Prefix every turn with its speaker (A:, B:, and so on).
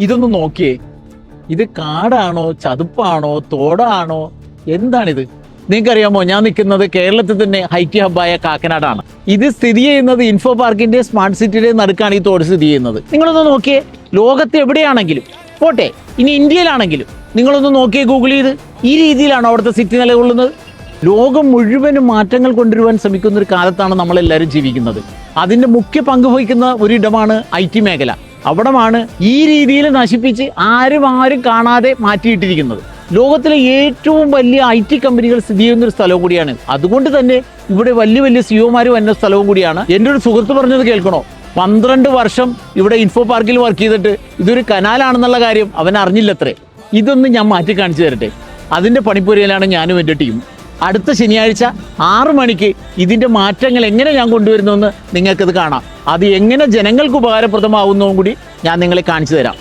A: ഇതൊന്ന് നോക്കിയേ, ഇത് കാടാണോ ചതുപ്പാണോ തോടാണോ എന്താണിത്? നിങ്ങൾക്കറിയാമോ, ഞാൻ നിൽക്കുന്നത് കേരളത്തിൽ തന്നെ ഹൈറ്റി ഹബ്ബായ കാക്കനാടാണ്. ഇത് സ്ഥിതി ചെയ്യുന്നത് ഇൻഫോ പാർക്കിന്റെ സ്മാർട്ട് സിറ്റിയുടെ നടുക്കാണ് ഈ തോട് സ്ഥിതി ചെയ്യുന്നത്. നിങ്ങളൊന്ന് നോക്കിയേ, ലോകത്ത് എവിടെയാണെങ്കിലും പോട്ടെ, ഇനി ഇന്ത്യയിലാണെങ്കിലും നിങ്ങളൊന്ന് നോക്കിയേ, ഗൂഗിൾ ചെയ്ത്, ഈ രീതിയിലാണ് അവിടുത്തെ സിറ്റി നിലകൊള്ളുന്നത്. ലോകം മുഴുവനും മാറ്റങ്ങൾ കൊണ്ടുവരുവാൻ ശ്രമിക്കുന്ന ഒരു കാലത്താണ് നമ്മളെല്ലാവരും ജീവിക്കുന്നത്. അതിൻ്റെ മുഖ്യ പങ്ക് വഹിക്കുന്ന ഒരിടമാണ് IT മേഖല. അവിടമാണ് ഈ രീതിയിൽ നശിപ്പിച്ച് ആരും കാണാതെ മാറ്റിയിട്ടിരിക്കുന്നത്. ലോകത്തിലെ ഏറ്റവും വലിയ IT കമ്പനികൾ സ്ഥിതി ചെയ്യുന്ന ഒരു സ്ഥലവും കൂടിയാണ്. അതുകൊണ്ട് തന്നെ ഇവിടെ വലിയ വലിയ സിഒമാർ വന്ന സ്ഥലവും കൂടിയാണ്. എൻ്റെ ഒരു സുഹൃത്ത് പറഞ്ഞത് കേൾക്കണോ, 12 വർഷം ഇവിടെ ഇൻഫോ പാർക്കിൽ വർക്ക് ചെയ്തിട്ട് ഇതൊരു കനാലാണെന്നുള്ള കാര്യം അവൻ അറിഞ്ഞില്ലത്രേ. ഇതൊന്നും ഞാൻ മാറ്റി കാണിച്ചു തരട്ടെ. അതിൻ്റെ പണിപ്പുരയിലാണ് ഞാനും എൻ്റെ ടീം. അടുത്ത ശനിയാഴ്ച 6 മണിക്ക് ഇതിൻ്റെ മാറ്റങ്ങൾ എങ്ങനെ ഞാൻ കൊണ്ടുവരുന്നുവെന്ന് നിങ്ങൾക്കത് കാണാം. അത് എങ്ങനെ ജനങ്ങൾക്ക് ഉപകാരപ്രദമാവുന്നതും കൂടി ഞാൻ നിങ്ങളെ കാണിച്ചു തരാം.